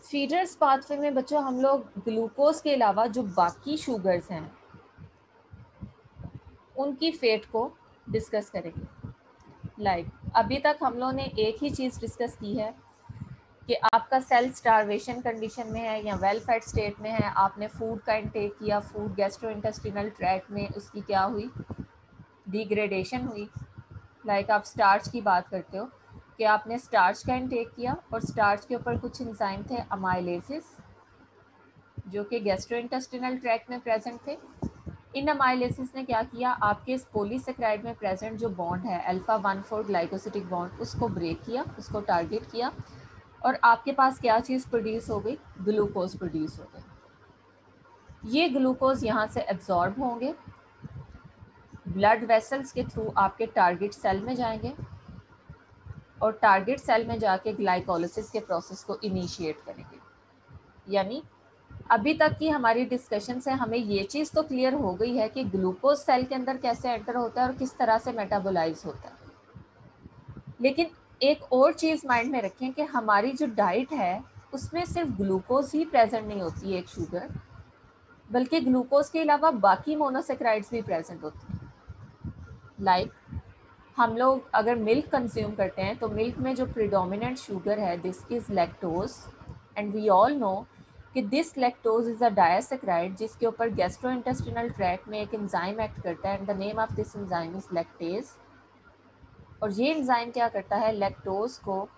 Feeders pathway में बच्चों हम लोग ग्लूकोज के अलावा जो बाकी शुगर्स हैं उनकी फेट को डिस्कस करेंगे। अभी तक हम लोगों ने एक ही चीज़ डिस्कस की है कि आपका सेल स्टारवेशन कंडीशन में है या वेल फेड स्टेट में है, आपने फूड का इंटेक किया, फूड गैस्ट्रोइंटेस्टिनल ट्रैक्ट में उसकी क्या हुई, डिग्रेडेशन हुई। आप स्टार्च की बात करते हो कि आपने स्टार्च का इंटेक किया और स्टार्च के ऊपर कुछ एंजाइम थे अमाइलेसिस जो कि गैस्ट्रोइंटेस्टिनल ट्रैक्ट में प्रेजेंट थे। इन अमाइलेसिस ने क्या किया, आपके इस पॉलीसेकेराइड में प्रेजेंट जो बॉन्ड है अल्फा 1,4 ग्लाइकोसिटिक बॉन्ड, उसको ब्रेक किया, उसको टारगेट किया और आपके पास क्या चीज़ प्रोड्यूस हो गई, ग्लूकोज प्रोड्यूस हो गई। ये ग्लूकोज यहाँ से एब्जॉर्ब होंगे, ब्लड वेसल्स के थ्रू आपके टारगेट सेल में जाएंगे और टारगेट सेल में जाके ग्लाइकोलिसिस के प्रोसेस को इनिशिएट करेंगे। यानी अभी तक की हमारी डिस्कशन से हमें ये चीज़ तो क्लियर हो गई है कि ग्लूकोज सेल के अंदर कैसे एंटर होता है और किस तरह से मेटाबोलाइज होता है। लेकिन एक और चीज़ माइंड में रखें कि हमारी जो डाइट है उसमें सिर्फ ग्लूकोज ही प्रेजेंट नहीं होती है, एक शुगर, बल्कि ग्लूकोज के अलावा बाकी मोनोसेक्राइड्स भी प्रेजेंट होती हैं। हम लोग अगर मिल्क कंज्यूम करते हैं तो मिल्क में जो प्रिडोमिनेंट शुगर है this is lactose, and we all know कि this lactose is a disaccharide जिसके ऊपर गैस्ट्रोइंटेस्टिनल ट्रैक्ट में एक एंजाइम एक्ट करता है and the name of this enzyme is lactase. और ये एंजाइम क्या करता है, लैक्टोज को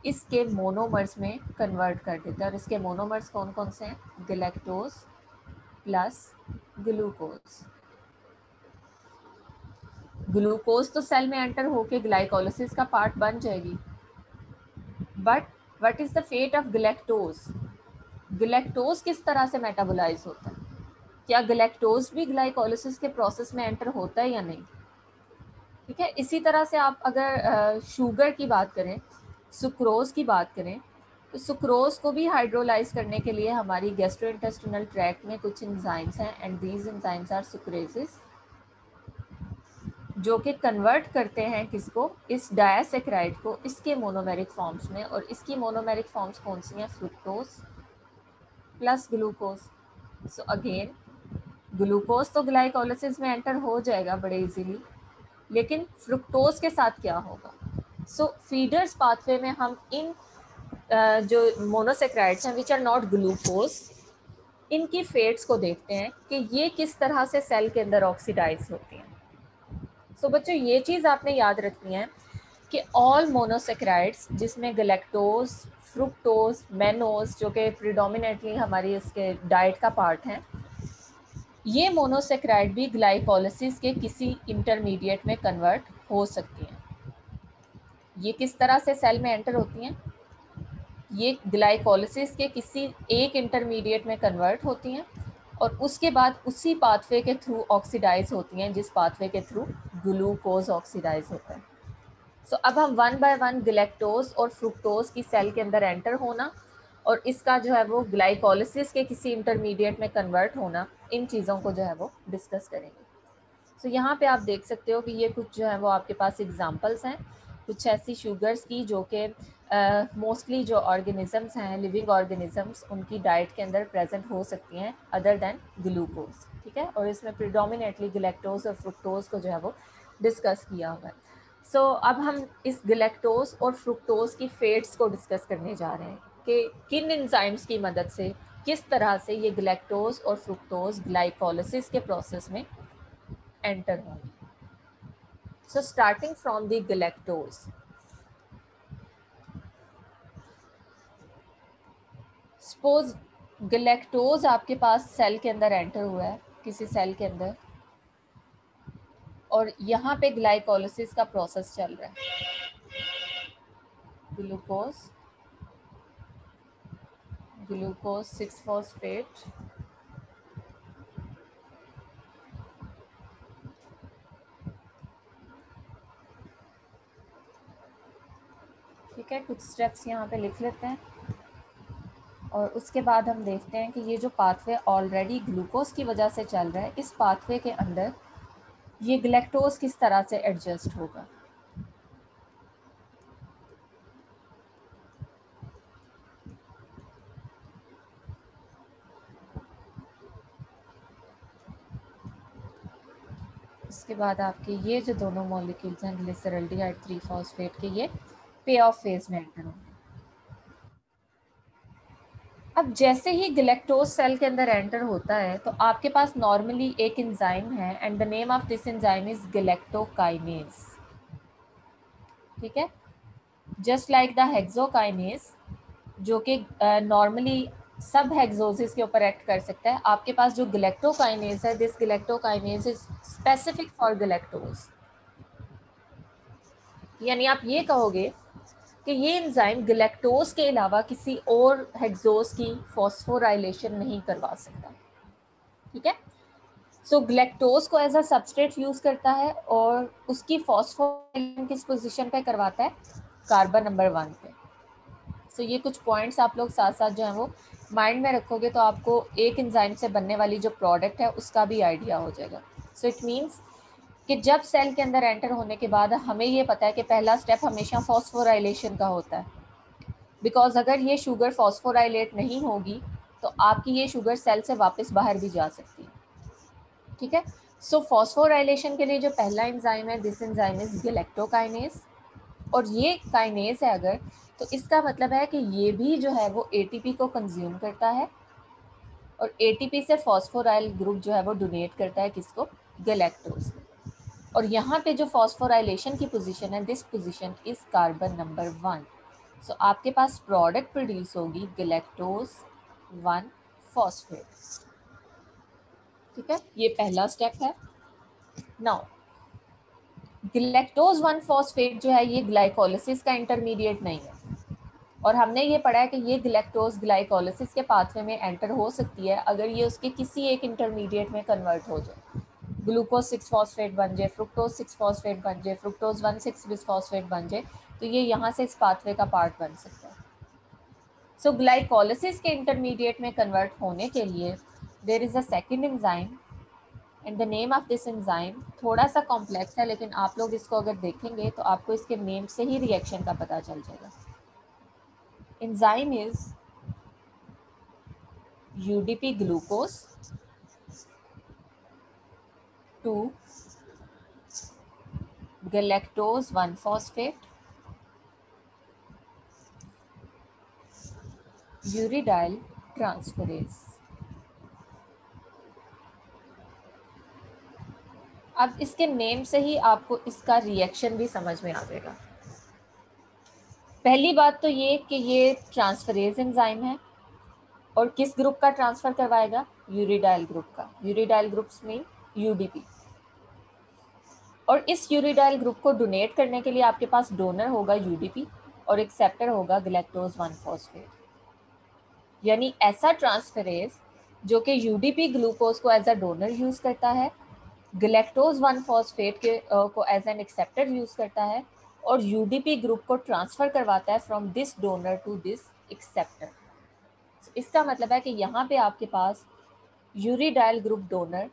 इसके मोनोमर्स में कन्वर्ट कर देता है। और इसके मोनोमर्स कौन कौन से हैं, गलैक्टोज प्लस ग्लूकोज। ग्लूकोज तो सेल में एंटर होके ग्लाइकोलिसिस का पार्ट बन जाएगी, but what is the fate of galactose, galactose किस तरह से मेटाबोलाइज होता है, क्या गलैक्टोज भी ग्लाइकोलिसिस के प्रोसेस में एंटर होता है या नहीं। ठीक है, इसी तरह से आप अगर शुगर की बात करें, सुक्रोज की बात करें, तो सुक्रोज को भी हाइड्रोलाइज करने के लिए हमारी गैस्ट्रोइंटेस्टिनल ट्रैक्ट में कुछ एंजाइम्स हैं एंड दीज एंजाइम्स आर सुक्रेजेस, जो कि कन्वर्ट करते हैं किसको, इस डायसेक्राइड को इसके मोनोमेरिक फॉर्म्स में। और इसकी मोनोमेरिक फॉर्म्स कौन सी हैं, fructose plus glucose. So again glucose तो ग्लाइकोलिसिस में एंटर हो जाएगा बड़े इजीली, लेकिन फ्रुक्टोज के साथ क्या होगा। सो फीडर्स पाथवे में हम इन जो मोनोसेक्राइड्स हैं विच आर नॉट ग्लूकोज, इनकी फेट्स को देखते हैं कि ये किस तरह से सेल के अंदर ऑक्सीडाइज होती हैं। सो बच्चों ये चीज़ आपने याद रखनी है कि ऑल मोनोसेक्राइड्स जिसमें गलैक्टोज, फ्रुक्टोज, मैनोज जो कि प्रिडोमिनेटली हमारी इसके डाइट का पार्ट हैं, ये मोनोसेक्राइड भी ग्लाइकोलिसिस के किसी इंटरमीडिएट में कन्वर्ट हो सकती हैं। ये किस तरह से सेल में एंटर होती हैं, ये ग्लाइकोलिसिस के किसी एक इंटरमीडिएट में कन्वर्ट होती हैं और उसके बाद उसी पाथवे के थ्रू ऑक्सीडाइज होती हैं जिस पाथवे के थ्रू ग्लूकोज ऑक्सीडाइज होता है। सो अब हम वन बाय वन गलैक्टोज और फ्रुक्टोज की सेल के अंदर एंटर होना और इसका जो है वो ग्लाइकोलिसिस के किसी इंटरमीडिएट में कन्वर्ट होना, इन चीज़ों को जो है वो डिस्कस करेंगे। सो यहाँ पे आप देख सकते हो कि ये कुछ जो है वो आपके पास एग्जांपल्स हैं कुछ ऐसी शुगर्स की जो कि मोस्टली जो ऑर्गेनिजम्स हैं, लिविंग ऑर्गेनिजम्स, उनकी डाइट के अंदर प्रेजेंट हो सकती हैं अदर देन ग्लूकोज। ठीक है, और इसमें प्रिडोमिनेटली गलैक्टोज और फ्रुक्टोज को जो है वो डिस्कस किया हुआ है। सो अब हम इस गलैक्टोज और फ्रुक्टोज की फेट्स को डिस्कस करने जा रहे हैं कि किन एंजाइम्स की मदद से किस तरह से ये गलैक्टोज और फ्रुक्टोज ग्लाइकोलिसिस के प्रोसेस में एंटर होंगे। So starting from the गलैक्टोज, suppose गलैक्टोज आपके पास सेल के अंदर एंटर हुआ है, किसी सेल के अंदर, और यहाँ पे ग्लाइकोलिसिस का प्रोसेस चल रहा है। ग्लूकोज, ग्लूकोज 6-फॉस्फेट, ठीक है, कुछ स्टेप्स यहाँ पे लिख लेते हैं और उसके बाद हम देखते हैं कि ये जो पाथवे ऑलरेडी ग्लूकोज की वजह से चल रहा है, इस पाथवे के अंदर ये ग्लैक्टोज किस तरह से एडजस्ट होगा। इसके बाद आपके ये जो दोनों मॉलिक्यूल्स हैं ग्लिसरल्डिहाइड 3 फॉस्फेट के, ये पे ऑफ फेज में एंटर होंगे। अब जैसे ही ग्लैक्टोज सेल के अंदर एंटर होता है तो आपके पास नॉर्मली एक एंजाइम है and the name of this enzyme is galactokinase. ठीक है, जस्ट लाइक द हेक्सोकाइनेज जो कि नॉर्मली सब हेक्सोसिस के ऊपर एक्ट कर सकता है, आपके पास जो गैलेक्टोकाइनेज है, this galactokinase is specific for galactose. यानी आप ये कहोगे कि ये एंजाइम गैलेक्टोज के अलावा किसी और हेक्सोज की फॉस्फोराइलेशन नहीं करवा सकता। ठीक है, सो ग्लैक्टोज को एज अ सबस्ट्रेट यूज करता है और उसकी फॉस्फोराइलेशन किस पोजीशन पे करवाता है, कार्बन नंबर 1 पे। सो ये कुछ पॉइंट्स आप लोग साथ साथ जो है वो माइंड में रखोगे तो आपको एक एंजाइम से बनने वाली जो प्रोडक्ट है उसका भी आइडिया हो जाएगा। सो इट मीन्स कि जब सेल के अंदर एंटर होने के बाद हमें ये पता है कि पहला स्टेप हमेशा फॉस्फोराइलेशन का होता है, बिकॉज अगर ये शुगर फॉस्फोराइलेट नहीं होगी तो आपकी ये शुगर सेल से वापस बाहर भी जा सकती है। ठीक है, सो फॉस्फोराइलेशन के लिए जो पहला एंजाइम है, दिस एंजाइम इज गैलेक्टोकाइनेज। और ये काइनेज है अगर, तो इसका मतलब है कि ये भी जो है वो एटीपी को कंज्यूम करता है और एटीपी से फॉस्फोराइल ग्रुप जो है वो डोनेट करता है किसको, गैलेक्टोज। और यहाँ पे जो फॉस्फोराइलेशन की पोजीशन है, this position is carbon number 1। सो आपके पास प्रोडक्ट प्रोड्यूस होगी गैलेक्टोज 1 फॉस्फेट। ठीक है, ये पहला स्टेप है। नाउ गैलेक्टोज 1 फॉस्फेट जो है ये ग्लाइकोलिसिस का इंटरमीडिएट नहीं है, और हमने ये पढ़ा है कि ये ग्लैक्टोज ग्लाइकोलिसिस के पाथवे में एंटर हो सकती है अगर ये उसके किसी एक इंटरमीडिएट में कन्वर्ट हो जाए, ग्लूकोज 6 फॉस्फेट बन जाए, फ्रुक्टोज 6 फॉस्फेट बन जाए, फ्रुक्टोज 1,6 बिसफॉस्फेट बन जाए, तो ये यहाँ से इस पाथवे का पार्ट बन सकता है। सो ग्लाइकोलिसिस के इंटरमीडिएट में कन्वर्ट होने के लिए there is a second enzyme and the name of this enzyme थोड़ा सा कॉम्प्लेक्स है, लेकिन आप लोग इसको अगर देखेंगे तो आपको इसके नेम से ही रिएक्शन का पता चल जाएगा। Enzyme is UDP glucose to galactose 1 phosphate uridyl transferase। अब इसके नेम से ही आपको इसका रिएक्शन भी समझ में आ जाएगा। पहली बात तो ये कि ये ट्रांसफरेज एंजाइम है और किस ग्रुप का ट्रांसफर करवाएगा, यूरिडाइल ग्रुप का। यूरिडाइल ग्रुप्स में UDP, और इस यूरिडाइल ग्रुप को डोनेट करने के लिए आपके पास डोनर होगा UDP और एक्सेप्टर होगा गैलेक्टोज 1 फॉस्फेट। यानी ऐसा ट्रांसफरेज जो कि UDP ग्लूकोज को एज अ डोनर यूज करता है, गैलेक्टोज 1 फॉस्फेट के को एज एन एक्सेप्टर यूज करता है और UDP ग्रुप को ट्रांसफर करवाता है from this donor to this acceptor. इसका मतलब है कि यहाँ पे आपके पास uridyl group donor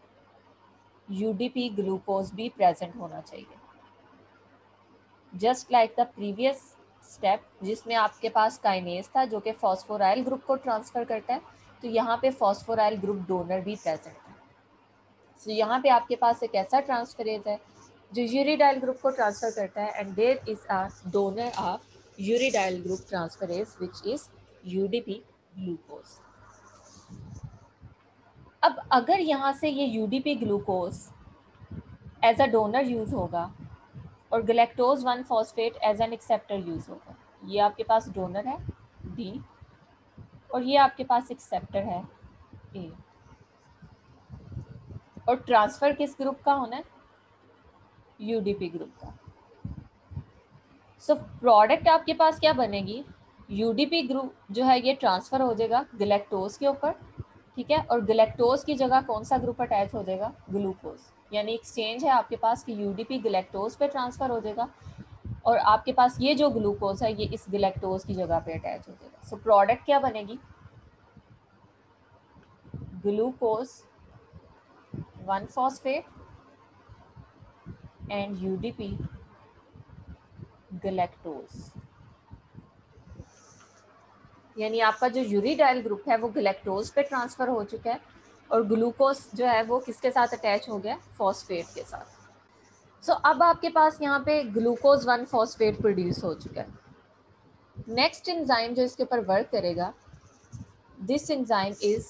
UDP glucose भी प्रेजेंट होना चाहिए, just like the previous step जिसमें आपके पास काइनेज था जो कि फॉस्फोराइल ग्रुप को ट्रांसफर करता है, तो यहाँ पे फॉस्फोराइल ग्रुप डोनर भी प्रेजेंट है। सो यहाँ पे आपके पास एक ऐसा ट्रांसफरेज है जो यूरिडाइल ग्रुप को ट्रांसफर करता है and there is a donor of uridyl group transferase which is UDP glucose. अब अगर यहाँ से ये UDP glucose as a donor use होगा और galactose 1 phosphate as an acceptor use होगा, ये आपके पास डोनर है D और ये आपके पास एक्सेप्टर है A, और ट्रांसफर किस ग्रुप का होना है, UDP ग्रुप का। सो प्रोडक्ट आपके पास क्या बनेगी, UDP ग्रुप जो है ये ट्रांसफर हो जाएगा गैलेक्टोज के ऊपर। ठीक है, और गैलेक्टोज की जगह कौन सा ग्रुप अटैच हो जाएगा, ग्लूकोज। यानी एक्सचेंज है आपके पास कि UDP गैलेक्टोज पे ट्रांसफर हो जाएगा और आपके पास ये जो ग्लूकोज है ये इस गैलेक्टोज की जगह पे अटैच हो जाएगा। सो प्रोडक्ट क्या बनेगी, glucose 1-phosphate and UDP galactose. यानी आपका जो यूरिडाइल ग्रुप है वो गैलेक्टोज पे ट्रांसफर हो चुका है और ग्लूकोज जो है वो किसके साथ अटैच हो गया, फॉस्फेट के साथ। सो अब आपके पास यहाँ पे ग्लूकोज 1-phosphate प्रोड्यूस हो चुका है। नेक्स्ट एंजाइम जो इसके ऊपर वर्क करेगा, this enzyme is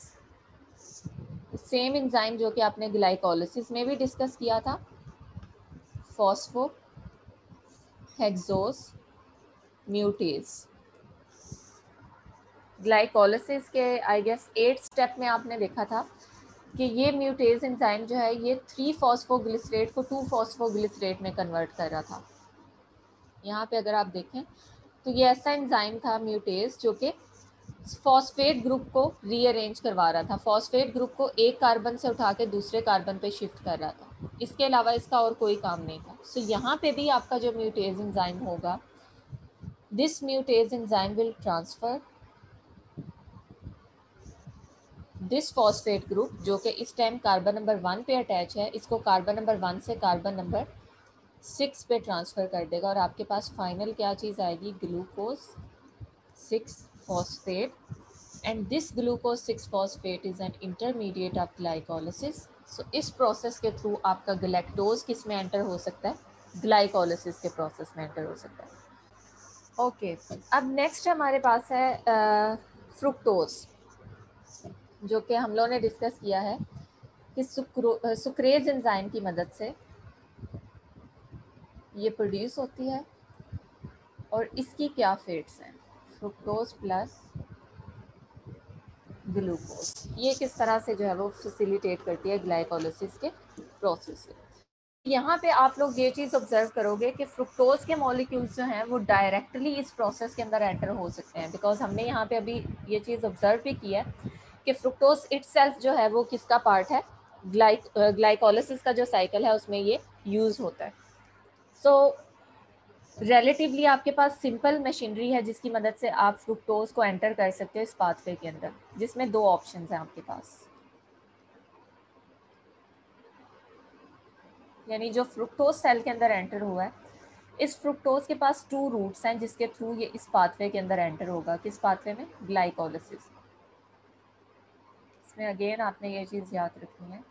same enzyme जो कि आपने ग्लाइकोलिसिस में भी डिस्कस किया था, फॉस्फो हेक्सोस म्यूटेज। ग्लाइकोलिसिस के आई गेस 8 स्टेप में आपने देखा था कि ये म्यूटेज एंजाइम जो है ये 3-phosphoglycerate को 2-phosphoglycerate में कन्वर्ट कर रहा था। यहाँ पे अगर आप देखें तो ये ऐसा एंजाइम था म्यूटेज जो कि फॉस्फेट ग्रुप को रीअरेंज करवा रहा था, फॉस्फेट ग्रुप को एक कार्बन से उठा के दूसरे कार्बन पे शिफ्ट कर रहा था। इसके अलावा इसका और कोई काम नहीं था। सो यहाँ पे भी आपका जो म्यूटेज एंजाइम होगा, this म्यूटेज enzyme will transfer this phosphate group जो कि इस टाइम कार्बन नंबर 1 पे अटैच है, इसको कार्बन नंबर 1 से कार्बन नंबर 6 पे ट्रांसफ़र कर देगा और आपके पास फाइनल क्या चीज़ आएगी, glucose 6-phosphate and this glucose 6-phosphate is an intermediate of glycolysis. So इस प्रोसेस के थ्रू आपका गैलेक्टोज किस में एंटर हो सकता है, ग्लाइकोलिसिस के प्रोसेस में एंटर हो सकता है। ओके अब नेक्स्ट हमारे पास है फ्रुक्टोज, जो कि हम लोगों ने डिस्कस किया है कि सुक्रेज एंजाइम की मदद से ये प्रोड्यूस होती है और इसकी क्या फेट्स हैं, फ्रुक्टोज प्लस ग्लूकोज। ये किस तरह से जो है वो फैसिलिटेट करती है ग्लाइकोलिसिस के प्रोसेस में। यहाँ पे आप लोग ये चीज़ ऑब्जर्व करोगे कि फ्रुक्टोज के मॉलिक्यूल्स जो हैं वो डायरेक्टली इस प्रोसेस के अंदर एंटर हो सकते हैं, बिकॉज हमने यहाँ पे अभी ये चीज़ ऑब्जर्व भी की है कि फ्रुक्टोज इटसेल्फ जो है वो किसका पार्ट है, ग्लाइकोलिसिस का जो साइकिल है उसमें ये यूज़ होता है। सो रिलेटिवली आपके पास सिंपल मशीनरी है जिसकी मदद से आप फ्रुक्टोज को एंटर कर सकते हो इस पाथवे के अंदर, जिसमें 2 ऑप्शंस हैं आपके पास। यानी जो फ्रुक्टोज सेल के अंदर एंटर हुआ है, इस फ्रुक्टोज के पास 2 रूट्स हैं जिसके थ्रू ये इस पाथवे के अंदर एंटर होगा। किस पाथवे में, ग्लाइकोलिसिस। इसमें अगेन आपने ये चीज़ याद रखनी है।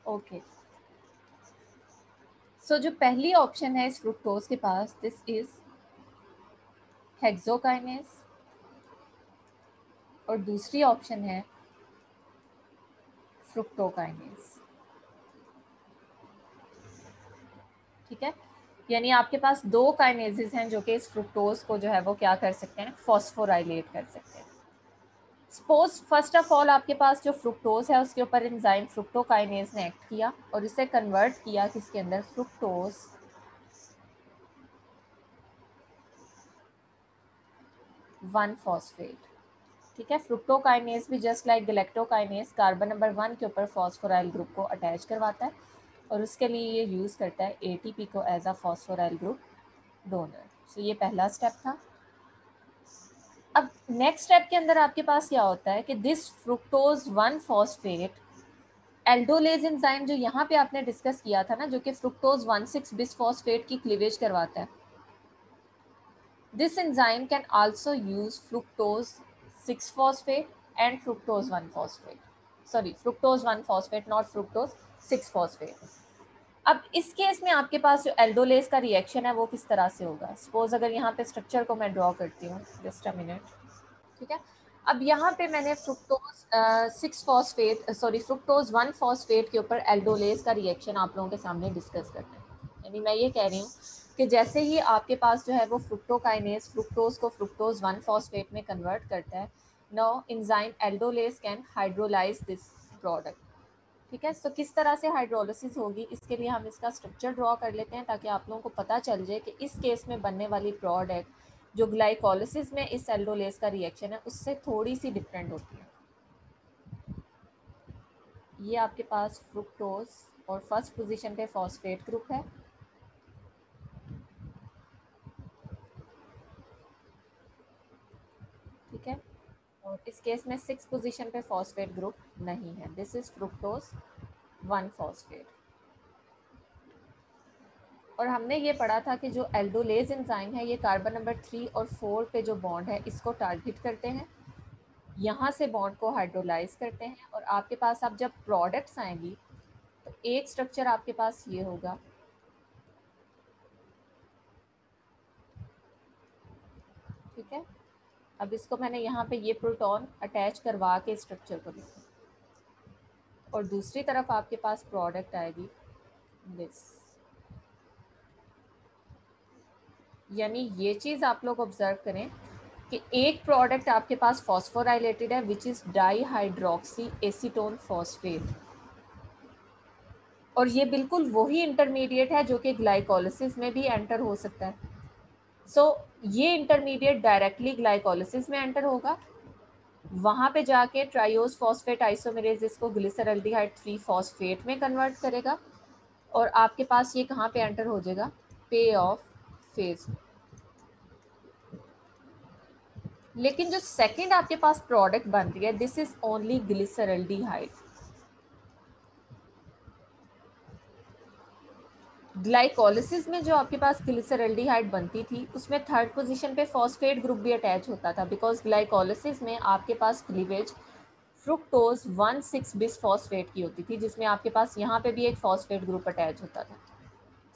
ओके सो जो पहली ऑप्शन है इस फ्रुक्टोज के पास, दिस इज हेक्सोकाइनेज, और दूसरी ऑप्शन है फ्रुक्टोकाइनेज। ठीक है, यानी आपके पास 2 काइनेजेस हैं जो कि इस फ्रुक्टोज को जो है वो क्या कर सकते हैं, फॉस्फोराइलेट कर सकते हैं। सपोज फर्स्ट ऑफ ऑल आपके पास जो फ्रुक्टोज है उसके ऊपर एंजाइम फ्रुक्टोकाइनेज ने एक्ट किया और इसे कन्वर्ट किया किसके अंदर, फ्रुक्टोज 1-phosphate। ठीक है, फ्रुक्टोकाइनेज भी जस्ट लाइक गैलेक्टोकाइनेज कार्बन नंबर 1 के ऊपर फॉस्फोराइल ग्रुप को अटैच करवाता है और उसके लिए ये यूज़ करता है एटीपी को as a phosphoryl group donor. So ये पहला स्टेप था। अब नेक्स्ट स्टेप के अंदर आपके पास क्या होता है कि this fructose 1-phosphate aldolase enzyme जो यहाँ पे आपने डिस्कस किया था ना, जो कि फ्रुक्टोज 1,6-बिसफॉस्फेट की क्लीवेज करवाता है, this enzyme can also use fructose 6-phosphate and fructose 1-phosphate, sorry fructose 1-phosphate not fructose 6-phosphate। अब इस केस में आपके पास जो एल्डोलेज का रिएक्शन है वो किस तरह से होगा, सपोज अगर यहाँ पे स्ट्रक्चर को मैं ड्रॉ करती हूँ, जस्ट अ मिनट। ठीक है, अब यहाँ पे मैंने fructose 6-phosphate sorry fructose 1-phosphate के ऊपर एल्डोलेज का रिएक्शन आप लोगों के सामने डिस्कस करना है। यानी मैं ये कह रही हूँ कि जैसे ही आपके पास जो है वो फ्रुक्टोकाइनेज फ्रुक्टोज को फ्रुक्टोज 1-phosphate में कन्वर्ट करता है, now enzyme aldolase can hydrolyse this product. ठीक है, सो किस तरह से हाइड्रोलिसिस होगी इसके लिए हम इसका स्ट्रक्चर ड्रॉ कर लेते हैं ताकि आप लोगों को पता चल जाए कि इस केस में बनने वाली प्रोडक्ट जो ग्लाइकोलिसिस में इस एल्डोलेस का रिएक्शन है उससे थोड़ी सी डिफरेंट होती है। ये आपके पास फ्रुक्टोज और फर्स्ट पोजीशन पे फॉस्फेट ग्रुप है, ठीक है, और इस केस में 6 पोजीशन पे फॉस्फेट ग्रुप नहीं है। This is fructose 1 phosphate. और हमने ये पढ़ा था कि जो एल्डोलेज एंजाइम है ये कार्बन नंबर 3 और 4 पे जो बॉन्ड है इसको टारगेट करते हैं, यहाँ से बॉन्ड को हाइड्रोलाइज करते हैं, और आपके पास अब जब प्रोडक्ट्स आएंगी तो एक स्ट्रक्चर आपके पास ये होगा, ठीक है। अब इसको मैंने यहाँ पे ये प्रोटॉन अटैच करवा के स्ट्रक्चर को लिखा, और दूसरी तरफ आपके पास प्रोडक्ट आएगी दिस। यानी ये चीज़ आप लोग ऑब्जर्व करें कि एक प्रोडक्ट आपके पास फॉस्फोराइलेटेड है which is di hydroxy acetone phosphate, और ये बिल्कुल वही इंटरमीडिएट है जो कि ग्लाइकोलिसिस में भी एंटर हो सकता है। सो ये इंटरमीडिएट डायरेक्टली ग्लाइकोलिसिस में एंटर होगा, वहाँ पे जाके ट्राइओस फॉस्फेट आइसोमेरेज इसको ग्लिसरल्डिहाइड 3 फॉस्फेट में कन्वर्ट करेगा, और आपके पास ये कहाँ पे एंटर हो जाएगा, पे ऑफ फेज। लेकिन जो सेकंड आपके पास प्रोडक्ट बन रही है this is only glyceraldehyde. Glycolysis में जो आपके पास ग्लिसरल्डिहाइड बनती थी उसमें थर्ड पोजीशन पे फॉस्फेट ग्रुप भी अटैच होता था, बिकॉज ग्लाइकोलिसिस में आपके पास क्लीवेज फ्रुक्टोज 1,6 बिस फॉस्फेट की होती थी, जिसमें आपके पास यहाँ पे भी एक फॉस्फेट ग्रुप अटैच होता था।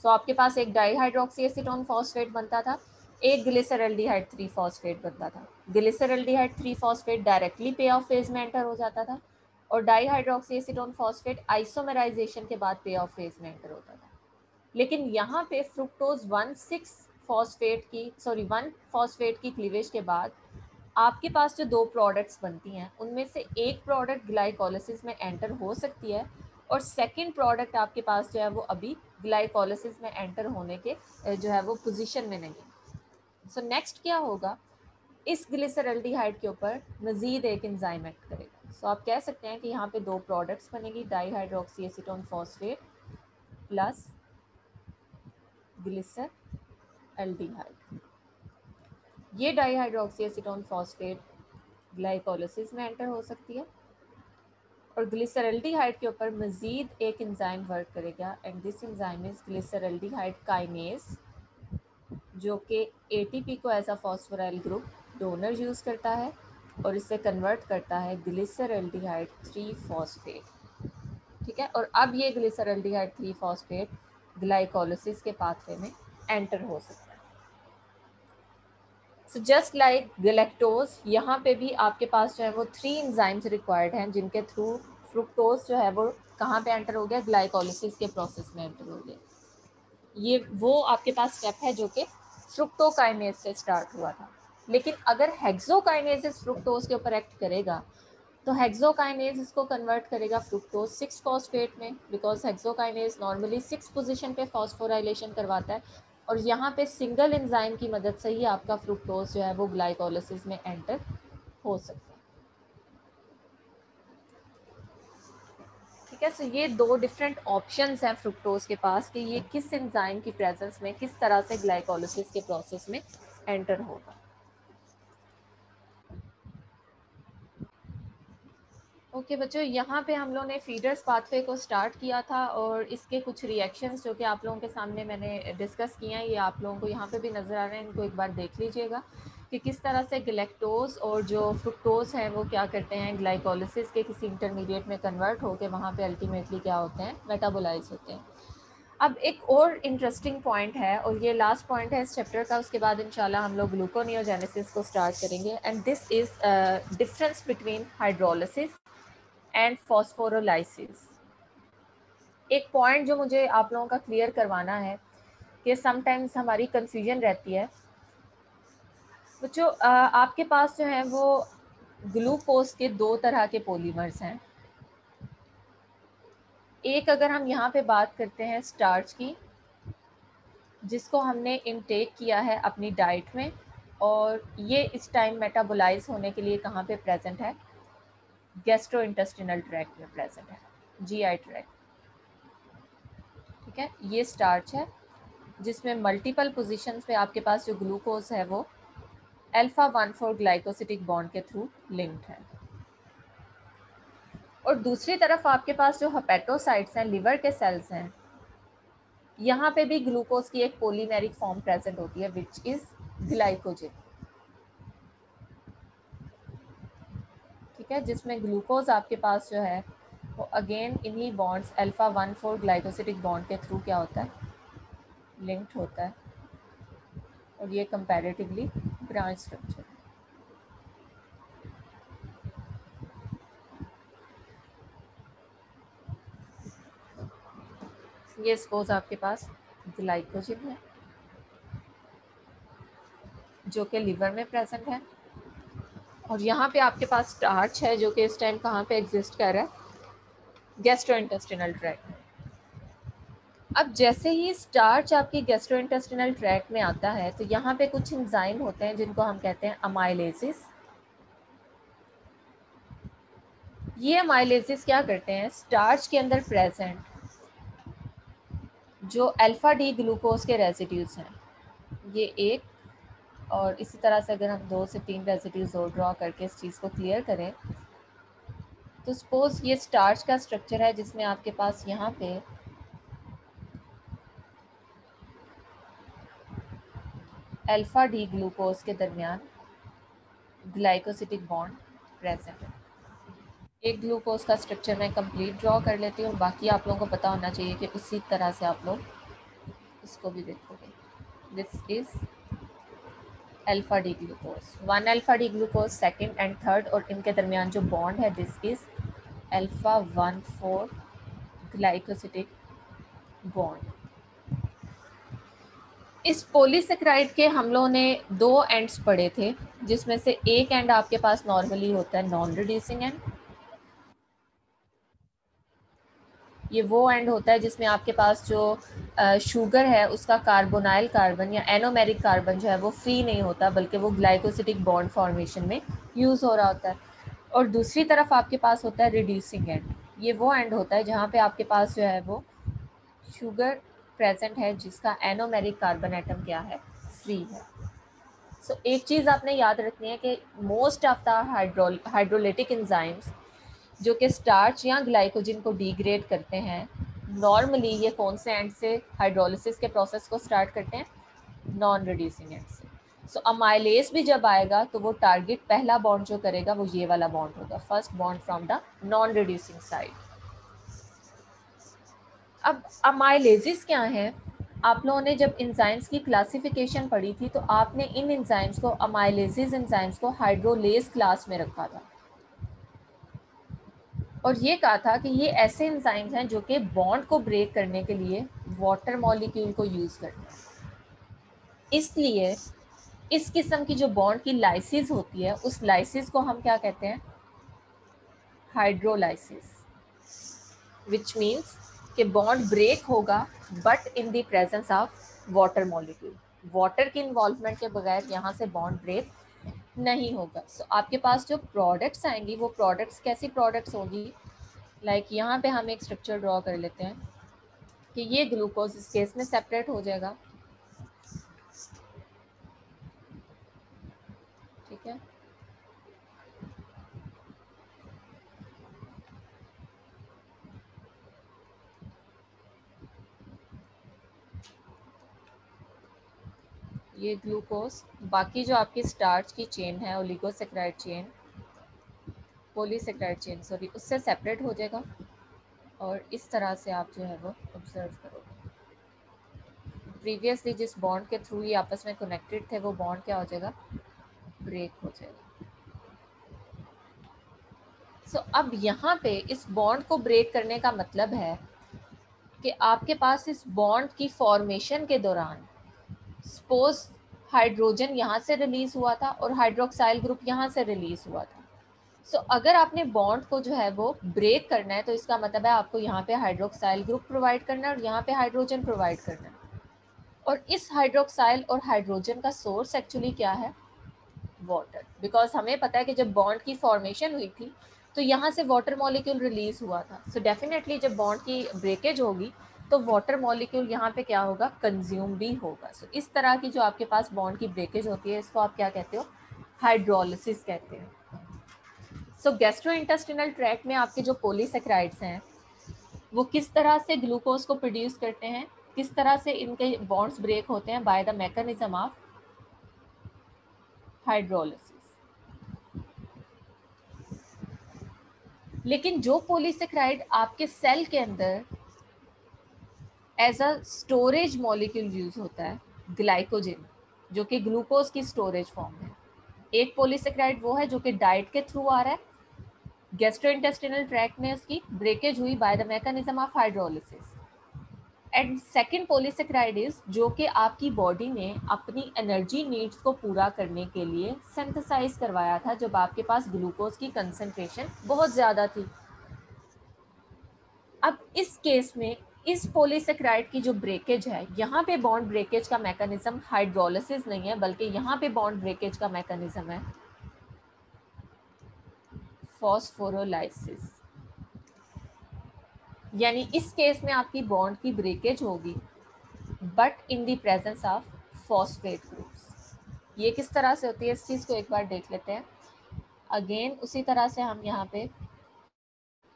सो आपके पास एक डाईहाइड्रोक्सी एसीटोन फॉस्फेट बनता था, एक ग्लिसरल्डिहाइड 3 फॉस्फेट बनता था। Glyceraldehyde 3 phosphate directly pay of phase में एंटर हो जाता था, और डाईहाइड्रोक्सी एसीटोन फॉस्फेट आइसोमेराइजेशन के बाद पे ऑफ फेज में एंटर होता था। लेकिन यहाँ पे फ्रुक्टोज 1 फॉस्फेट की क्लीवेज के बाद आपके पास जो दो प्रोडक्ट्स बनती हैं उनमें से एक प्रोडक्ट ग्लाइकोलिसिस में एंटर हो सकती है, और सेकंड प्रोडक्ट आपके पास जो है वो अभी ग्लाइकोलिसिस में एंटर होने के जो है वो पोजीशन में नहीं है। सो नेक्स्ट क्या होगा, इस ग्लिसरल्डिहाइड के ऊपर मजीद एक एंजाइम एक्ट करेगा। सो आप कह सकते हैं कि यहाँ पे दो प्रोडक्ट्स बनेगी, dihydroxy acetone phosphate plus glyceraldehyde. ये डाईहाइड्रोक्सी एसीटोन फॉस्फेट ग्लाइकोलिसिस में एंटर हो सकती है, और ग्लिसरल्डिहाइड के ऊपर मजीद एक एंजाइम वर्क करेगा, and this enzyme is glyceraldehyde kinase, जो कि एटीपी को as a phosphoryl group donor use करता है और इसे कन्वर्ट करता है ग्लिसरल्डिहाइड 3 फॉस्फेट। ठीक है, और अब ये ग्लिसरल्डिहाइड 3 फॉस्फेट ग्लाइकोलिसिस के पाथवे में एंटर हो सकता है। सो जस्ट लाइक गैलेक्टोज, यहाँ पे भी आपके पास जो है वो 3 एंजाइम्स रिक्वायर्ड हैं जिनके थ्रू फ्रुक्टोज जो है वो कहाँ पे एंटर हो गया, ग्लाइकोलिसिस के प्रोसेस में एंटर हो गया। ये वो आपके पास स्टेप है जो कि फ्रुक्टोकाइनेज से स्टार्ट हुआ था। लेकिन अगर हेक्सोकाइनेज फ्रुक्टोज के ऊपर एक्ट करेगा तो हेक्सोकाइनेज इसको कन्वर्ट करेगा फ्रुक्टोज 6 फॉस्फेट में, बिकॉज हेक्सोकाइनेज नॉर्मली 6 पोजीशन पे फॉस्फोराइलेशन करवाता है, और यहाँ पे सिंगल एंजाइम की मदद से ही आपका फ्रुक्टोज जो है वो ग्लाइकोलिसिस में एंटर हो सकता है। ठीक है, सो ये दो डिफरेंट ऑप्शंस हैं फ्रुक्टोज के पास कि ये किस एंजाइम की प्रेजेंस में किस तरह से ग्लाइकोलिसिस के प्रोसेस में एंटर होगा। ओके बच्चों, यहाँ पे हम लोगों ने फीडर्स पाथवे को स्टार्ट किया था, और इसके कुछ रिएक्शंस जो कि आप लोगों के सामने मैंने डिस्कस किए हैं ये आप लोगों को यहाँ पे भी नज़र आ रहे हैं, इनको एक बार देख लीजिएगा कि किस तरह से गैलेक्टोज और जो फ्रुक्टोज हैं वो क्या करते हैं, ग्लाइकोलिसिस के किसी इंटरमीडिएट में कन्वर्ट होकर वहाँ पे अल्टीमेटली क्या होते हैं, मेटाबोलाइज होते हैं। अब एक और इंटरेस्टिंग पॉइंट है, और ये लास्ट पॉइंट है इस चैप्टर का, उसके बाद इंशाल्लाह हम लोग ग्लूकोनियोजेनेसिस को स्टार्ट करेंगे, and this is difference between hydrolysis and phosphorolysis. एक पॉइंट जो मुझे आप लोगों का क्लियर करवाना है कि समटाइम्स हमारी कंफ्यूजन रहती है बच्चों, आपके पास जो है वो ग्लूकोज के दो तरह के पॉलीमर्स हैं। एक अगर हम यहाँ पे बात करते हैं स्टार्च की, जिसको हमने इनटेक किया है अपनी डाइट में, और ये इस टाइम मेटाबोलाइज होने के लिए कहाँ पे प्रेजेंट है, गैस्ट्रोइंटेस्टिनल ट्रैक्ट में प्रेजेंट है, जीआई ट्रैक्ट। ठीक है, ये स्टार्च है जिसमें मल्टीपल पोजीशंस पे आपके पास जो ग्लूकोज है वो अल्फा 1,4 ग्लाइकोसिटिक बॉन्ड के थ्रू लिंक्ड है। और दूसरी तरफ आपके पास जो हेपेटोसाइट्स हैं, लिवर के सेल्स हैं, यहाँ पे भी ग्लूकोज की एक पॉलीमेरिक फॉर्म प्रेजेंट होती है विच इज ग्लाइकोजन। ठीक है, जिसमें ग्लूकोज आपके पास जो है वो अगेन इन्हीं बॉन्ड्स अल्फा 1,4 ग्लाइकोसिटिक बॉन्ड के थ्रू क्या होता है, लिंक्ड होता है, और ये कंपैरेटिवली ब्रांच स्ट्रक्चर है। ये सपोज आपके पास ग्लाइकोजन है जो कि लिवर में प्रेजेंट है, और यहाँ पे आपके पास स्टार्च है जो कि इस टाइम कहाँ पे एग्जिस्ट कर रहा है, गैस्ट्रोइंटेस्टिनल ट्रैक्ट में। अब जैसे ही स्टार्च आपकी गैस्ट्रोइंटेस्टिनल ट्रैक्ट में आता है तो यहाँ पे कुछ एंजाइम होते हैं जिनको हम कहते हैं अमाइलेसिस। ये अमाइलेसिस क्या करते हैं, स्टार्च के अंदर प्रेजेंट जो अल्फा डी ग्लूकोज के रेसिड्यूज हैं, ये एक, और इसी तरह से अगर हम 2 से 3 रेसिड्यूज और ड्रॉ करके इस चीज़ को क्लियर करें तो सपोज ये स्टार्च का स्ट्रक्चर है जिसमें आपके पास यहाँ पे अल्फा डी ग्लूकोज के दरमियान ग्लाइकोसिटिक बॉन्ड प्रेजेंट है। एक ग्लूकोज का स्ट्रक्चर मैं कंप्लीट ड्रॉ कर लेती हूँ, बाकी आप लोगों को पता होना चाहिए कि उसी तरह से आप लोग इसको भी देखोगे। This is alpha D glucose, 1 alpha D glucose, second and third, और इनके दरमियान जो बॉन्ड है this is alpha 1,4 glycosidic bond. इस पॉलीसेकेराइड के हम लोगों ने 2 एंड्स पढ़े थे, जिसमें से एक एंड आपके पास नॉर्मली होता है नॉन रिड्यूसिंग एंड। ये वो एंड होता है जिसमें आपके पास जो शुगर है उसका कार्बोनाइल कार्बन या एनोमेरिक कार्बन जो है वो फ्री नहीं होता, बल्कि वो ग्लाइकोसिटिक बॉन्ड फॉर्मेशन में यूज़ हो रहा होता है। और दूसरी तरफ आपके पास होता है रिड्यूसिंग एंड। ये वो एंड होता है जहाँ पे आपके पास जो है वो शुगर प्रेजेंट है जिसका एनोमेरिक कार्बन एटम क्या है, फ्री है। सो एक चीज़ आपने याद रखनी है कि most of the hydrolytic enzymes जो कि स्टार्च या ग्लाइकोजन को डिग्रेड करते हैं, नॉर्मली ये कौन से एंड से हाइड्रोलिसिस के प्रोसेस को स्टार्ट करते हैं, नॉन रिड्यूसिंग एंड से। सो अमाइलेज भी जब आएगा तो वो टारगेट पहला बॉन्ड जो करेगा वो ये वाला बॉन्ड होगा, first bond from the non reducing side. अब अमाइलेजिस क्या है, आप लोगों ने जब एंजाइम्स की क्लासिफिकेशन पढ़ी थी तो आपने इन एंजाइम्स को, अमाइलेजिस एंजाइम्स को हाइड्रोलेज क्लास में रखा था, और ये कहा था कि ये ऐसे एंजाइम्स हैं जो कि बॉन्ड को ब्रेक करने के लिए वाटर मॉलिक्यूल को यूज़ करते हैं। इसलिए इस किस्म की जो बॉन्ड की लाइसिस होती है उस लाइसिस को हम क्या कहते हैं, हाइड्रोलाइसिस, विच मीन्स कि बॉन्ड ब्रेक होगा but in the presence of water molecule. Water की इन्वॉल्वमेंट के बगैर यहाँ से बॉन्ड ब्रेक नहीं होगा। सो आपके पास जो प्रोडक्ट्स आएंगी वो प्रोडक्ट्स कैसी प्रोडक्ट्स होंगी, लाइक यहाँ पे हम एक स्ट्रक्चर ड्रॉ कर लेते हैं कि ये ग्लूकोज इस केस में सेपरेट हो जाएगा। ठीक है, ये ग्लूकोज बाकी जो आपकी स्टार्च की चेन है, oligosaccharide chain, polysaccharide chain sorry, उससे सेपरेट हो जाएगा, और इस तरह से आप जो है वो ऑब्जर्व करोगे। प्रीवियसली जिस बॉन्ड के थ्रू ये आपस में कनेक्टेड थे वो बॉन्ड क्या हो जाएगा, ब्रेक हो जाएगा। सो अब यहाँ पे इस बॉन्ड को ब्रेक करने का मतलब है कि आपके पास इस बॉन्ड की फॉर्मेशन के दौरान सपोज हाइड्रोजन यहाँ से रिलीज हुआ था और हाइड्रोक्साइल ग्रुप यहाँ से रिलीज हुआ था, सो अगर आपने बॉन्ड को जो है वो ब्रेक करना है तो इसका मतलब है आपको यहाँ पे हाइड्रोक्साइल ग्रुप प्रोवाइड करना है और यहाँ पे हाइड्रोजन प्रोवाइड करना है। और इस हाइड्रोक्साइल और हाइड्रोजन का सोर्स एक्चुअली क्या है? वाटर। बिकॉज हमें पता है कि जब बॉन्ड की फॉर्मेशन हुई थी तो यहाँ से वाटर मॉलिक्यूल रिलीज हुआ था। सो डेफिनेटली जब बॉन्ड की ब्रेकेज होगी तो वाटर मॉलिक्यूल यहाँ पे क्या होगा? कंज्यूम भी होगा। सो इस तरह की जो आपके पास बॉन्ड की ब्रेकेज होती है इसको आप क्या कहते हो? हाइड्रोलिसिस कहते हैं। सो गैस्ट्रोइंटेस्टिनल ट्रैक्ट में आपके जो पॉलीसेकेराइड्स हैं वो किस तरह से ग्लूकोज को प्रोड्यूस करते हैं, किस तरह से इनके बॉन्ड्स ब्रेक होते हैं? By the mechanism of hydrolysis. लेकिन जो पॉलीसेकेराइड आपके सेल के अंदर as a storage molecule use होता है, ग्लाइकोजन, जो कि ग्लूकोज की स्टोरेज फॉर्म है। एक पॉलीसेकेराइड वो है जो कि डाइट के थ्रू आ रहा है, गैस्ट्रोइंटेस्टिनल ट्रैक्ट में उसकी ब्रेकेज हुई bye the mechanism of hydrolysis. And second polysaccharide is जो कि आपकी बॉडी ने अपनी एनर्जी नीड्स को पूरा करने के लिए सिंथेसाइज करवाया था जब आपके पास ग्लूकोज की कंसंट्रेशन बहुत ज़्यादा थी। अब इस केस में इस पॉलीसेकेराइड की जो ब्रेकेज है, यहाँ पे बॉन्ड ब्रेकेज का मैकेनिज्म हाइड्रोलिसिस नहीं है बल्कि यहाँ पे बॉन्ड ब्रेकेज का मैकेनिज्म है फॉस्फोरोलाइसिस। यानी इस केस में आपकी बॉन्ड की ब्रेकेज होगी but in the presence of phosphate groups. ये किस तरह से होती है इस चीज़ को एक बार देख लेते हैं। अगेन उसी तरह से हम यहाँ पे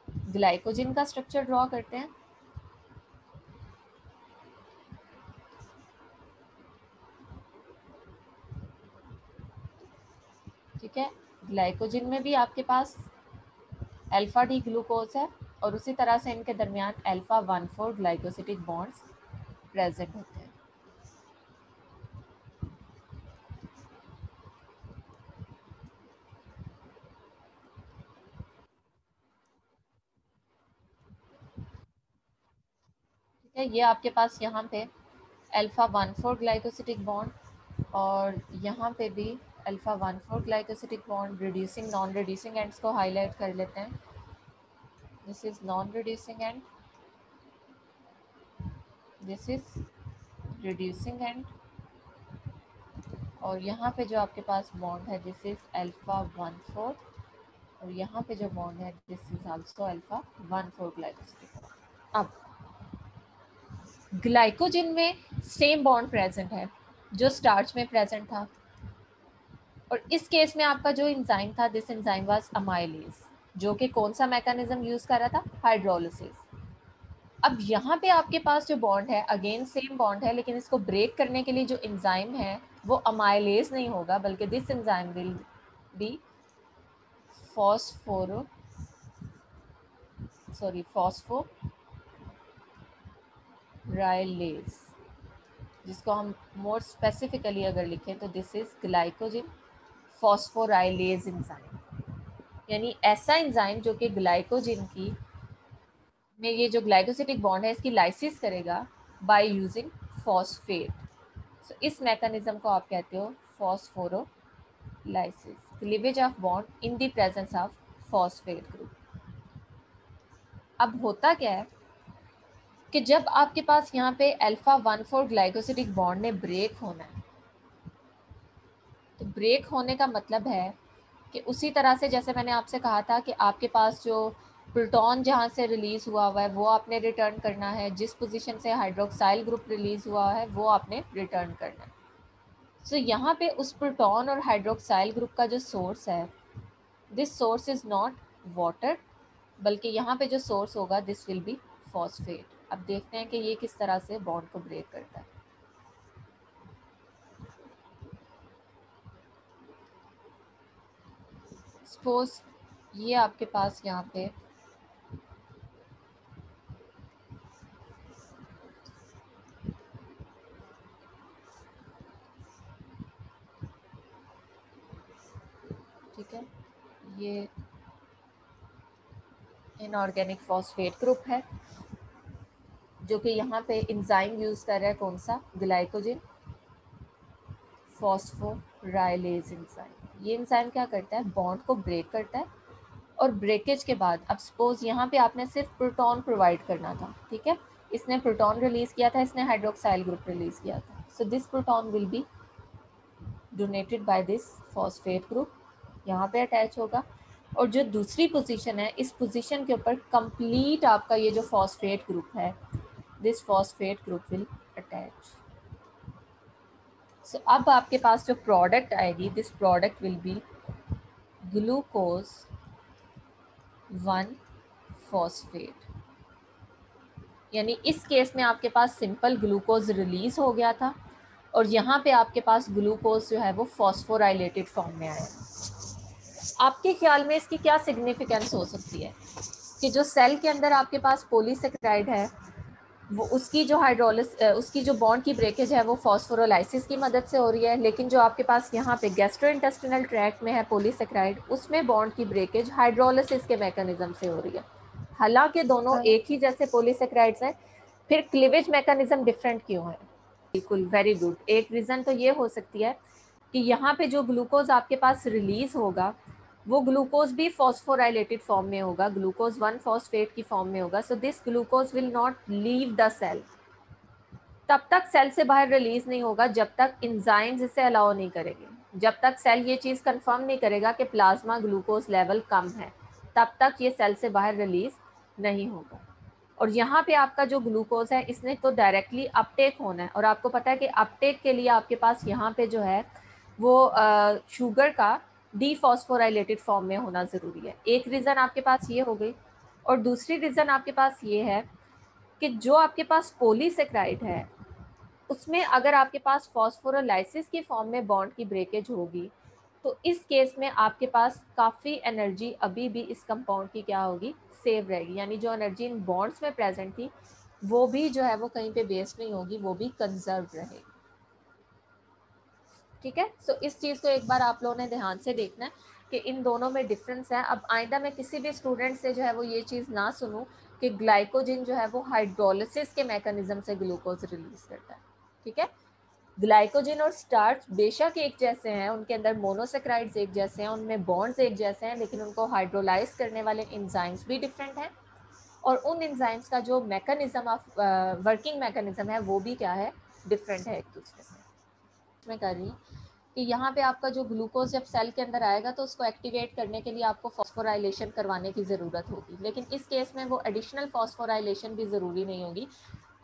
ग्लाइकोजन का स्ट्रक्चर ड्रॉ करते हैं। ठीक है, ग्लाइकोजन में भी आपके पास अल्फा डी ग्लूकोज है और उसी तरह से इनके दरमियान अल्फा 1,4 ग्लाइकोसिटिक बॉन्ड्स प्रेजेंट होते हैं। ठीक है, ये आपके पास यहाँ पे अल्फा 1,4 ग्लाइकोसिटिक बॉन्ड और यहाँ पे भी alpha 1,4 glycosidic bond. Reducing non reducing ends को हाईलाइट कर लेते हैं। This is non reducing and, this is reducing and, और यहाँ पे जो आपके पास बॉन्ड है दिस इज अल्फा 1,4 और यहाँ पे जो बॉन्ड है this is also alpha 1,4 glycosidic. अब ग्लाइकोजन में सेम बॉन्ड प्रेजेंट है जो स्टार्च में प्रेजेंट था और इस केस में आपका जो एंजाइम था दिस एंजाइम वाज अमाइलेज, जो कि कौन सा मैकेनिज्म यूज कर रहा था? हाइड्रोलिसिस। अब यहाँ पे आपके पास जो बॉन्ड है अगेन सेम बॉन्ड है लेकिन इसको ब्रेक करने के लिए जो एंजाइम है वो अमाइलेज नहीं होगा बल्कि this enzyme will be phosphoro phosphorylase, जिसको हम मोर स्पेसिफिकली अगर लिखें तो this is glycogen phosphorylase enzyme. यानी ऐसा एंजाइम जो कि ग्लाइकोजन की में ये जो ग्लाइकोसिटिक बॉन्ड है इसकी लाइसिस करेगा बाय यूजिंग फॉस्फेट। सो इस मैकेनिज्म को आप कहते हो phosphorolysis, cleavage of bond in the presence of phosphate group. अब होता क्या है कि जब आपके पास यहाँ पे अल्फा 1,4 ग्लाइकोसिटिक बॉन्ड ने ब्रेक होना है तो ब्रेक होने का मतलब है कि उसी तरह से जैसे मैंने आपसे कहा था कि आपके पास जो प्रोटॉन जहाँ से रिलीज हुआ है वो आपने रिटर्न करना है, जिस पोजीशन से हाइड्रोक्साइल ग्रुप रिलीज हुआ है वो आपने रिटर्न करना है। सो यहाँ पे उस प्रोटॉन और हाइड्रोक्साइल ग्रुप का जो सोर्स है this source is not water बल्कि यहाँ पे जो सोर्स होगा दिस विल बी फॉस्फेट। अब देखते हैं कि ये किस तरह से बॉन्ड को ब्रेक करता है। सपोज ये आपके पास यहाँ पे ठीक है, ये इनऑर्गेनिक फॉस्फेट ग्रुप है जो कि यहाँ पे एंजाइम यूज कर रहा है कौन सा? Glycogen phosphorylase enzyme. ये एंजाइम क्या करता है? बॉन्ड को ब्रेक करता है और ब्रेकेज के बाद अब सपोज यहाँ पे आपने सिर्फ प्रोटॉन प्रोवाइड करना था, ठीक है, इसने प्रोटॉन रिलीज किया था, इसने हाइड्रोक्साइल ग्रुप रिलीज किया था, so this proton will be donated by this phosphate group, यहाँ पे अटैच होगा। और जो दूसरी पोजीशन है, इस पोजीशन के ऊपर कंप्लीट आपका ये जो फॉस्फेट ग्रुप है, this phosphate group will attach. So अब आपके पास जो प्रोडक्ट आएगी, this product will be glucose 1 phosphate, यानी इस केस में आपके पास सिंपल ग्लूकोज रिलीज हो गया था और यहाँ पे आपके पास ग्लूकोज जो है वो फॉस्फोराइलेटेड फॉर्म में आया। आपके ख्याल में इसकी क्या सिग्निफिकेंस हो सकती है कि जो सेल के अंदर आपके पास पॉलीसेकेराइड है, वो उसकी जो उसकी जो बॉन्ड की ब्रेकेज है वो फॉस्फोरोलाइसिस की मदद से हो रही है, लेकिन जो आपके पास यहाँ पे गैस्ट्रोइंटेस्टिनल ट्रैक्ट में है पॉलीसेकेराइड, उसमें बॉन्ड की ब्रेकेज हाइड्रोलिसिस के मैकेनिज्म से हो रही है। हालांकि दोनों एक ही जैसे पॉलीसेकेराइड्स हैं, फिर क्लीवेज मैकेनिज्म डिफरेंट क्यों है? बिल्कुल, वेरी गुड। एक रीज़न तो ये हो सकती है कि यहाँ पे जो ग्लूकोज आपके पास रिलीज होगा वो ग्लूकोज भी फॉस्फोराइलेटेड फॉर्म में होगा, ग्लूकोज 1 फॉस्फेट की फॉर्म में होगा। So this glucose will not leave the cell, तब तक सेल से बाहर रिलीज नहीं होगा जब तक इंजाइम्स इसे अलाउ नहीं करेंगे, जब तक सेल ये चीज़ कंफर्म नहीं करेगा कि प्लाज्मा ग्लूकोज लेवल कम है, तब तक ये सेल से बाहर रिलीज नहीं होगा। और यहाँ पे आपका जो ग्लूकोज है, इसने तो डायरेक्टली अपटेक होना है, और आपको पता है कि अपटेक के लिए आपके पास यहाँ पे जो है वो शुगर का डीफॉस्फोराइलेटेड फॉर्म में होना ज़रूरी है। एक रीज़न आपके पास ये हो गई, और दूसरी रीज़न आपके पास ये है कि जो आपके पास पॉलीसेकेराइड है उसमें अगर आपके पास फॉस्फोरोलाइसिस की फॉर्म में बॉन्ड की ब्रेकेज होगी तो इस केस में आपके पास काफ़ी एनर्जी अभी भी इस कंपाउंड की क्या होगी, सेव रहेगी, यानी जो एनर्जी इन बॉन्ड्स में प्रेजेंट थी वो भी जो है वो कहीं पे वेस्ट नहीं होगी, वो भी कंजर्व रहेगी। ठीक है, सो इस चीज़ को एक बार आप लोगों ने ध्यान से देखना है कि इन दोनों में डिफरेंस है। अब आइंदा मैं किसी भी स्टूडेंट से जो है वो ये चीज़ ना सुनूं कि ग्लाइकोजिन जो है वो हाइड्रोलिसिस के मैकेनिज्म से ग्लूकोज रिलीज करता है। ठीक है, ग्लाइकोजिन और स्टार्च बेशक एक जैसे हैं, उनके अंदर मोनोसेक्राइड्स एक जैसे हैं, उनमें बॉन्ड्स एक जैसे हैं, लेकिन उनको हाइड्रोलाइज करने वाले एंजाइम्स भी डिफरेंट हैं, और उन एंजाइम्स का जो मैकेनिज्म ऑफ वर्किंग मैकेनिज्म है वो भी क्या है, डिफरेंट है एक दूसरे से। मैं कर रही हूँ कि यहाँ पे आपका जो ग्लूकोज जब सेल के अंदर आएगा तो उसको एक्टिवेट करने के लिए आपको फॉस्फोराइलेशन करवाने की ज़रूरत होगी, लेकिन इस केस में वो एडिशनल फॉस्फोराइलेशन भी ज़रूरी नहीं होगी।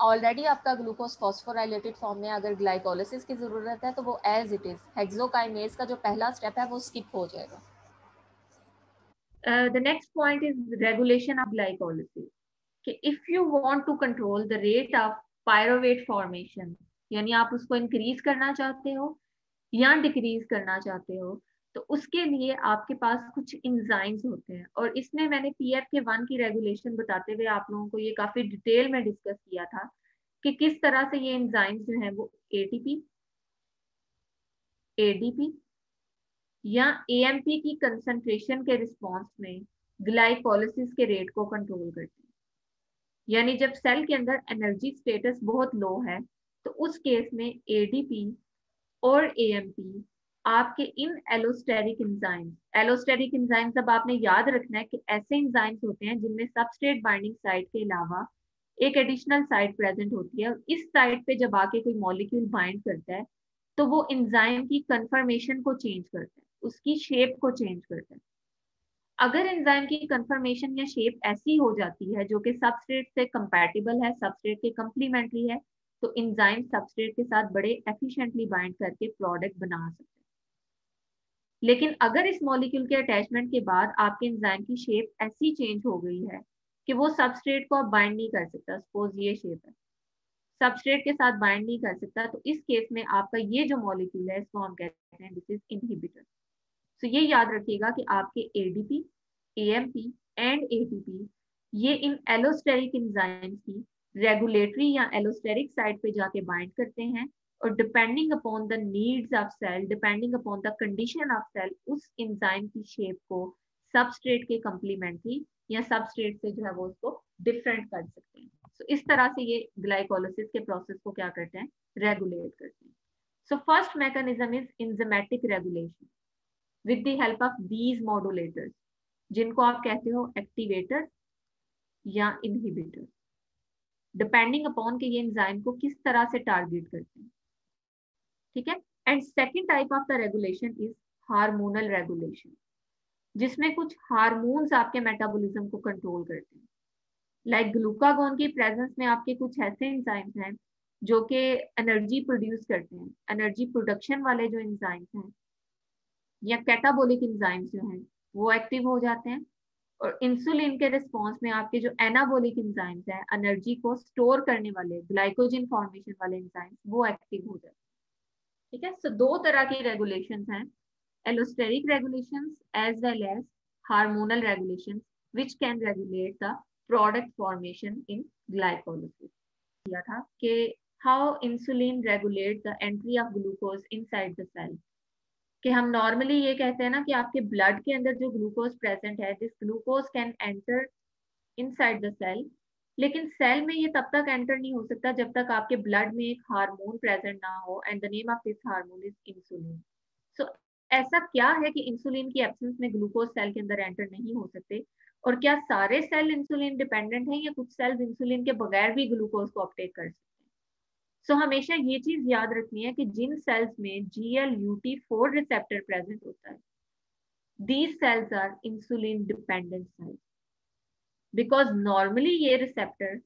ऑलरेडी आपका ग्लूकोज फॉस्फोराइलेटेड फॉर्म में, अगर ग्लाइकोलिसिस की ज़रूरत है तो वो एज इट इज़ हेक्सोकाइनेज का जो पहला स्टेप है वो स्किप हो जाएगा। The next point is regulation of glycolysis. कि if you want to control the rate of pyruvate formation, यानी आप उसको इंक्रीज करना चाहते हो या डिक्रीज करना चाहते हो, तो उसके लिए आपके पास कुछ इंजाइम्स होते हैं। और इसमें मैंने PFK1 की रेगुलेशन बताते हुए आप लोगों को ये काफी डिटेल में डिस्कस किया था कि किस तरह से ये इंजाइम्स जो है वो ATP, ADP या AMP की कंसंट्रेशन के रिस्पॉन्स में ग्लाइकोलिसिस के रेट को कंट्रोल करते हैं। यानी जब सेल के अंदर एनर्जी स्टेटस बहुत लो है तो उस केस में ADP और AMP आपके इन एलोस्टेरिक एंजाइम्स अब आपने याद रखना है कि ऐसे एंजाइम्स होते हैं जिनमें सबस्ट्रेट बाइंडिंग साइट के अलावा एक एडिशनल साइट प्रेजेंट होती है, और इस साइट पे जब आके कोई मॉलिक्यूल बाइंड करता है तो वो एंजाइम की कन्फर्मेशन को चेंज करता है, उसकी शेप को चेंज करता है। अगर एंजाइम की कन्फर्मेशन या शेप ऐसी हो जाती है जो कि सबस्ट्रेट से कंपैटिबल है, सबस्ट्रेट के कंप्लीमेंट्री है, तो एंजाइम सबस्ट्रेट के साथ बड़े एफिशिएंटली बाइंड करके प्रोडक्ट बना सकते हैं। लेकिन अगर इस मॉलिक्यूल के अटैचमेंट के बाद आपके एंजाइम की शेप ऐसी चेंज हो गई है कि वो सबस्ट्रेट को अब बाइंड नहीं कर सकता, सपोज ये शेप है, सबस्ट्रेट के साथ बाइंड नहीं कर सकता, तो इस केस में आपका ये जो मॉलिक्यूल है इसको हम कहते हैं दिस इज इनहिबिटर। तो ये याद रखिएगा कि आपके ADP, AMP एंड ATP ये इन एलोस्टेरिक एंजाइम्स की रेगुलेटरी या एलोस्टेरिक साइट पे जाके बाइंड करते हैं, और depending upon the needs of cell, depending upon the condition of cell, उस एंजाइम की शेप को सबस्ट्रेट के कंप्लीमेंट्री या सबस्ट्रेट से जो है वो उसको डिफरेंट कर सकते हैं। तो इस तरह से ये ग्लाइकोलिसिस के प्रोसेस को क्या करते हैं, रेगुलेट करते हैं। So first mechanism is enzymatic regulation with the help of these modulators. जिनको आप कहते हो एक्टिवेटर या इनहिबिटर, डिपेंडिंग अपॉन कि ये एंजाइम को किस तरह से टारगेट करते हैं। ठीक है। And second type of the regulation is hormonal regulation, जिसमें कुछ हार्मोन्स आपके मेटाबॉलिज्म को कंट्रोल करते हैं। लाइक ग्लूकागोन की प्रेजेंस में आपके कुछ ऐसे एंजाइम्स हैं जो कि एनर्जी प्रोड्यूस करते हैं, एनर्जी प्रोडक्शन वाले जो एंजाइम्स हैं या कैटाबोलिक एंजाइम्स जो हैं वो एक्टिव हो जाते हैं। और इंसुलिन के रिस्पॉन्स में आपके जो एनाबोलिक एंजाइम्स हैं, एनर्जी को स्टोर करने वाले ग्लाइकोजन फॉर्मेशन वाले एंजाइम्स, वो एक्टिव हो जाते हैं। ठीक है। सो दो तरह की रेगुलेशंस हैं, allosteric regulations as well as hormonal regulations which can regulate the product formation in glycolysis. किया था कि how insulin regulate the entry of glucose inside the cell, कि हम नॉर्मली ये कहते हैं ना कि आपके ब्लड के अंदर जो ग्लूकोज प्रेजेंट है, this glucose can enter inside the cell, लेकिन सेल में ये तब तक एंटर नहीं हो सकता जब तक आपके ब्लड में एक हार्मोन प्रेजेंट ना हो, and the name of this hormone is insulin. So ऐसा क्या है कि इंसुलिन की एब्सेंस में ग्लूकोज सेल के अंदर एंटर नहीं हो सकते, और क्या सारे सेल इंसुलिन डिपेंडेंट हैं या कुछ सेल्स इंसुलिन के बगैर भी ग्लूकोज को अपटेक कर सकते हैं? सो हमेशा ये चीज याद रखनी है कि जिन सेल्स में GLUT4 रिसेप्टर प्रेजेंट होता है, these cells are insulin dependent cells, because normally ये रिसेप्टर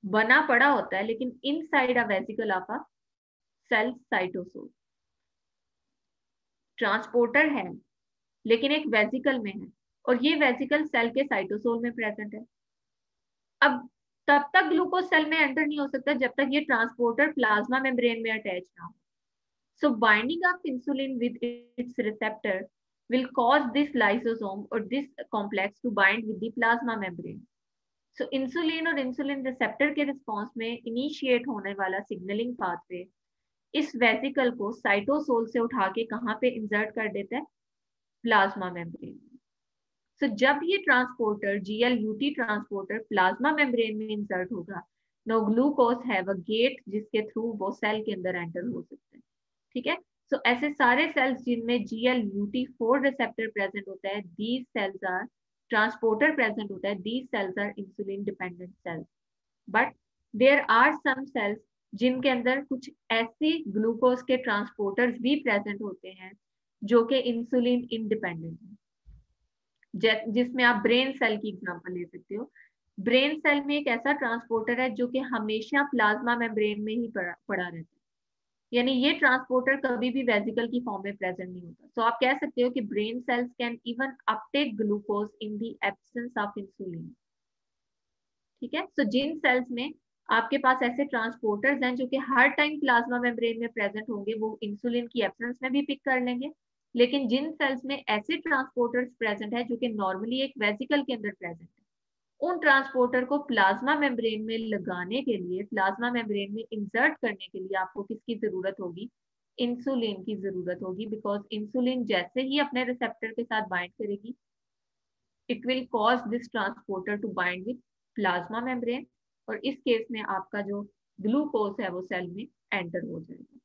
बना पड़ा होता है लेकिन inside a vesicle of a cell cytosol, transporter है लेकिन एक वेसिकल में है, और ये वेसिकल सेल के साइटोसोल में प्रेजेंट है। अब तब तक ग्लूकोज सेल में एंटर नहीं हो सकता जब तक ये ट्रांसपोर्टर प्लाज्मा मेम्ब्रेन में अटैच ना हो। So binding of insulin with its receptor will cause this lysosome or this complex to bind with the plasma membrane. So insulin और इंसुलिन रिसेप्टर के रिस्पॉन्स में इनिशिएट होने वाला सिग्नलिंग पाथवे इस vesicle को साइटोसोल से उठा के कहाँ पे इंसर्ट कर देता है? प्लाज्मा मेम्ब्रेन में। सो जब ये transporter GLUT transporter plasma membrane में इंसर्ट होगा, no glucose have a gate जिसके थ्रू वो सेल के अंदर एंटर हो सकते हैं। ठीक है। सो ऐसे सारे सेल्स जिनमें GLUT4 रिसेप्टर प्रेजेंट होता है, these cells are transporter present होता है, these cells are insulin dependent cells. But there are some cells जिनके अंदर कुछ ऐसे ग्लूकोज के ट्रांसपोर्टर्स भी प्रेजेंट होते हैं जो कि इंसुलिन इंडिपेंडेंट है, जिसमें आप ब्रेन सेल की एग्जांपल ले सकते हो। ब्रेन सेल में एक ऐसा ट्रांसपोर्टर है जो कि हमेशा प्लाज्मा मेम्ब्रेन में ही पड़ा रहता है, यानी ये ट्रांसपोर्टर कभी भी वेसिकल की फॉर्म में प्रेजेंट नहीं होता। सो आप कह सकते हो कि brain cells can even Uptake glucose in the absence of insulin. ठीक है। सो जिन सेल्स में आपके पास ऐसे ट्रांसपोर्टर्स हैं जो कि हर टाइम प्लाज्मा मेम्ब्रेन में प्रेजेंट होंगे, वो इंसुलिन की एब्सेंस में भी पिक कर लेंगे। लेकिन जिन सेल्स में ऐसे ट्रांसपोर्टर्स प्रेजेंट है जो कि नॉर्मली एक वेसिकल के अंदर प्रेजेंट है, उन ट्रांसपोर्टर को प्लाज्मा मेम्ब्रेन में लगाने के लिए, प्लाज्मा मेम्ब्रेन में इंसर्ट करने के लिए आपको किसकी जरूरत होगी? इंसुलिन की जरूरत होगी, बिकॉज इंसुलिन जैसे ही अपने रिसेप्टर के साथ बाइंड करेगी, it will cause this transporter to bind with plasma membrane, और इस केस में आपका जो ग्लूकोज है वो सेल में एंटर हो जाएगा।